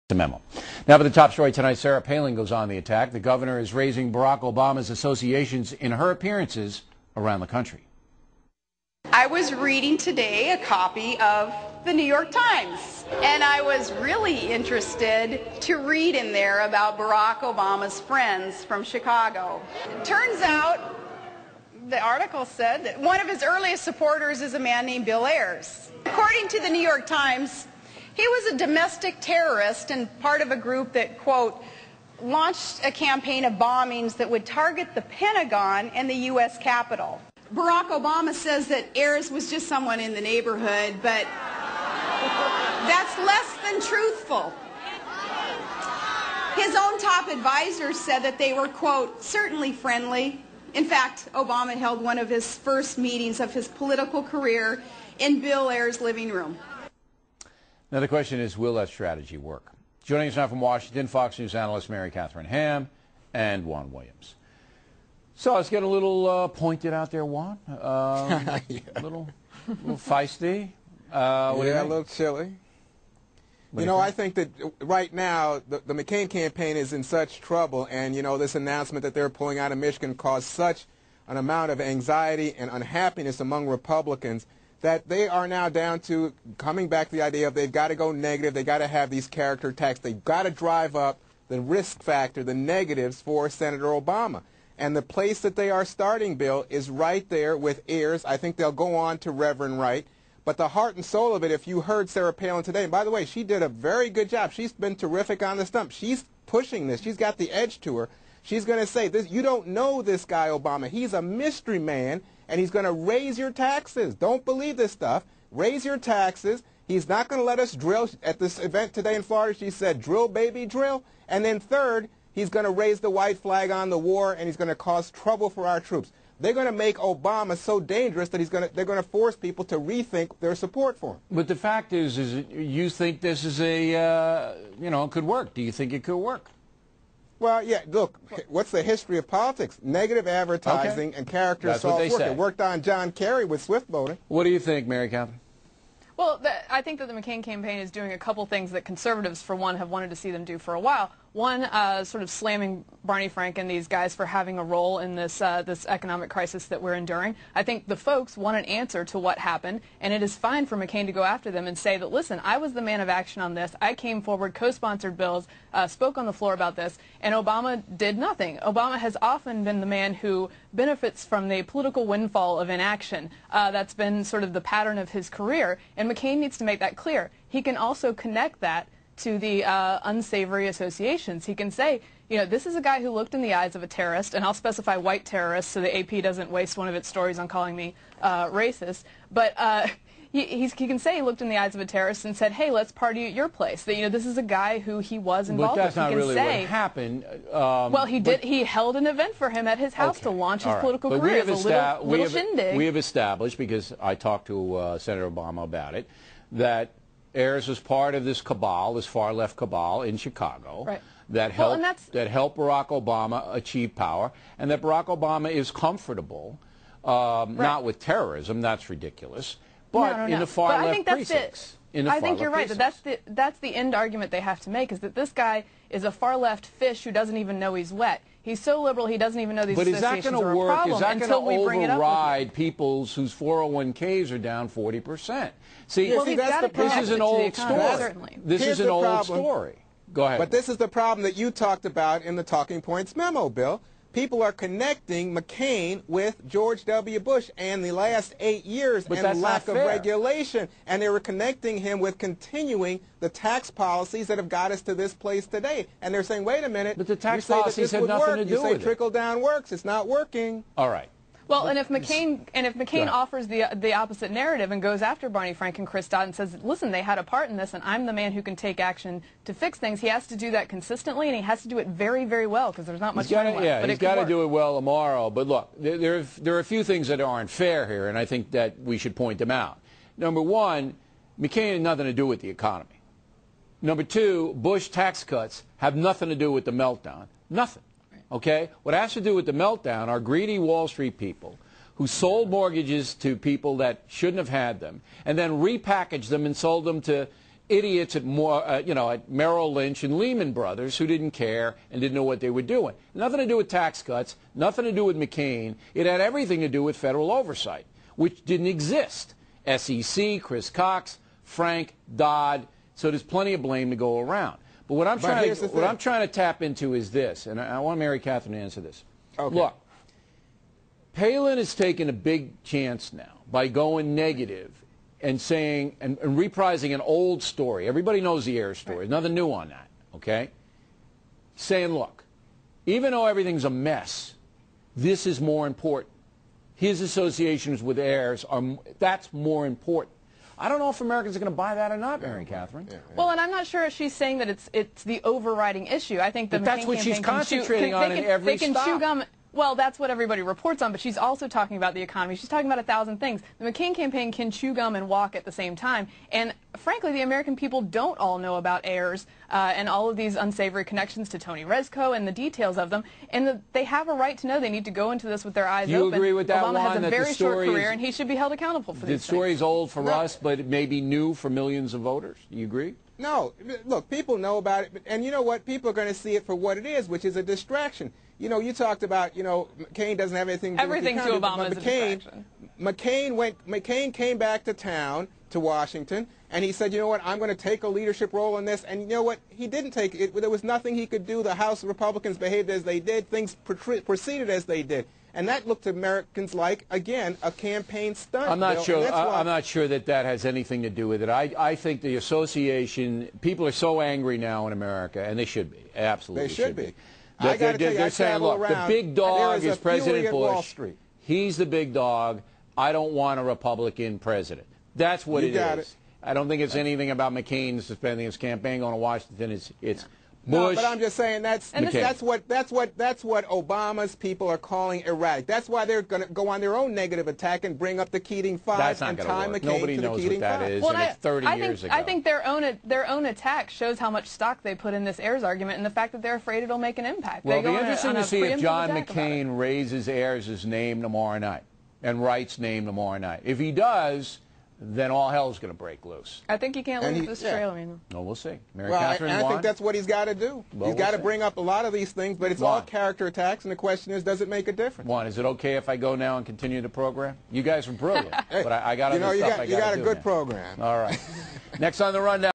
The memo. Now for the top story tonight, Sarah Palin goes on the attack. The governor is raising Barack Obama's associations in her appearances around the country. I was reading today a copy of the New York Times, and I was really interested to read in there about Barack Obama's friends from Chicago. Turns out, the article said that one of his earliest supporters is a man named Bill Ayers. According to the New York Times, he was a domestic terrorist and part of a group that, quote, launched a campaign of bombings that would target the Pentagon and the U.S. Capitol. Barack Obama says that Ayers was just someone in the neighborhood, but that's less than truthful. His own top advisors said that they were, quote, certainly friendly. In fact, Obama held one of his first meetings of his political career in Bill Ayers' living room. Now the question is, will that strategy work? Joining us now from Washington, Fox News analyst Mary Catherine Ham and Juan Williams. So let's get a little pointed out there, Juan. Yeah. A little feisty. Yeah, a little chilly. You know, I think that right now the McCain campaign is in such trouble, and you know, this announcement that they're pulling out of Michigan caused such an amount of anxiety and unhappiness among Republicans that they are now down to coming back to the idea of they've got to go negative, they've got to have these character attacks, they've got to drive up the risk factor, the negatives for Senator Obama. And the place that they are starting, Bill, is right there with Ayers. I think they'll go on to Reverend Wright. But the heart and soul of it, if you heard Sarah Palin today, and by the way, she did a very good job. She's been terrific on the stump. She's pushing this. She's got the edge to her. She's going to say, this, you don't know this guy, Obama. He's a mystery man, and he's going to raise your taxes. Don't believe this stuff. Raise your taxes. He's not going to let us drill. At this event today in Florida, she said, drill, baby, drill. And then third, he's going to raise the white flag on the war, and he's going to cause trouble for our troops. They're going to make Obama so dangerous that they're going to force people to rethink their support for him. But the fact is you think this is a, could work. Do you think it could work? Well, yeah, look, what's the history of politics? Negative advertising and character assault work. It worked on John Kerry with swift voting. What do you think, Mary Catherine? Well, I think that the McCain campaign is doing a couple things that conservatives, for one, have wanted to see them do for a while. One, sort of slamming Barney Frank and these guys for having a role in this this economic crisis that we're enduring. I think the folks want an answer to what happened, and it is fine for McCain to go after them and say that, listen, I was the man of action on this. I came forward, co-sponsored bills, spoke on the floor about this, and Obama did nothing. Obama has often been the man who benefits from the political windfall of inaction. That's been sort of the pattern of his career, and McCain needs to make that clear. He can also connect that to the unsavory associations. He can say, this is a guy who looked in the eyes of a terrorist, and I'll specify white terrorists so the AP doesn't waste one of its stories on calling me racist, but he can say he looked in the eyes of a terrorist and said, hey, let's party at your place. That, this is a guy who he was involved with. But that's not really what happened. Well, he did. He held an event for him at his house to launch his political career. It was a little shindig. We have established, because I talked to Senator Obama about it, that Ayers was part of this cabal, this far-left cabal in Chicago, right, that helped Barack Obama achieve power, and that Barack Obama is comfortable, not with terrorism, that's ridiculous, but in the far-left precincts. I think you're right. That's the end argument they have to make, is that this guy is a far-left fish who doesn't even know he's wet. He's so liberal he doesn't even know these associations are a problem until we bring it up with him. But is that going to override people whose 401ks are down 40%? See, this is an old story. This is an old story. Go ahead. But this is the problem that you talked about in the Talking Points memo, Bill. People are connecting McCain with George W. Bush and the last 8 years and the lack of regulation. And they were connecting him with continuing the tax policies that have got us to this place today. And they're saying, wait a minute, but the tax policies have nothing to do with it. You say trickle down works. It's not working. All right. Well, and if McCain offers the opposite narrative and goes after Barney Frank and Chris Dodd and says, listen, they had a part in this, and I'm the man who can take action to fix things, he has to do that consistently, and he has to do it very, very well, because there's not much time left. Yeah, he's got to do it well tomorrow. But look, there are a few things that aren't fair here, and I think that we should point them out. Number one, McCain had nothing to do with the economy. Number two, Bush tax cuts have nothing to do with the meltdown. Nothing. Okay? What has to do with the meltdown are greedy Wall Street people who sold mortgages to people that shouldn't have had them and then repackaged them and sold them to idiots at at Merrill Lynch and Lehman Brothers who didn't care and didn't know what they were doing. Nothing to do with tax cuts, nothing to do with McCain. It had everything to do with federal oversight, which didn't exist. SEC, Chris Cox, Frank, Dodd. So there's plenty of blame to go around. But what I'm trying to tap into is this, and I want Mary Catherine to answer this. Okay. Look, Palin has taken a big chance now by going negative and saying and reprising an old story. Everybody knows the Ayers story. There's nothing new on that, okay? Saying, look, even though everything's a mess, this is more important. His associations with Ayers that's more important. I don't know if Americans are going to buy that or not, Mary Catherine. Yeah. Well, and I'm not sure if she's saying that it's the overriding issue. I think the that's what she's concentrating on in every stop. They can chew gum. Well, that's what everybody reports on, but she's also talking about the economy. She's talking about 1,000 things. The McCain campaign can chew gum and walk at the same time. And frankly, the American people don't all know about Ayers and all of these unsavory connections to Tony Rezko and the details of them. And they have a right to know. They need to go into this with their eyes open. You agree with that, Obama has a very short career, is, and he should be held accountable for these things. The story's old for us, but it may be new for millions of voters. You agree? No. Look, people know about it, and you know what? People are going to see it for what it is, which is a distraction. You know, you talked about, McCain doesn't have anything to do with the economy. Everything to Obama is a distraction. McCain came back to town, to Washington, and he said, you know what, I'm going to take a leadership role in this. And you know what? He didn't take it. There was nothing he could do. The House Republicans behaved as they did. Things proceeded as they did. And that looked to Americans like, again, a campaign stunt. I'm not sure. I'm not sure that has anything to do with it. I think the association, people are so angry now in America, and they should be. Absolutely, they should be. They're saying, look, the big dog is President Bush. He's the big dog. I don't want a Republican president. That's what it is. I don't think it's anything about McCain suspending his campaign going to Washington. It's Bush. No, but I'm just saying that's what Obama's people are calling erratic. That's why they're going to go on their own negative attack and bring up the Keating Five and tie McCain Nobody to the knows Keating what that Five. is, well, and it's 30 years ago. I think their own attack shows how much stock they put in this Ayers argument and the fact that they're afraid it'll make an impact. Well, it'll be interesting to see if John McCain raises Ayers' name tomorrow night and Wright's name tomorrow night. If he does, then all hell's going to break loose. I think he can't lose this trail. No, we'll see. Mary Well, Catherine, I think that's what he's got to do. He's got to bring up a lot of these things, but it's all character attacks, and the question is, does it make a difference? Is it okay if I go now and continue the program? You guys are brilliant, but I got other stuff I got to do. You got a good program. All right. Next on the rundown.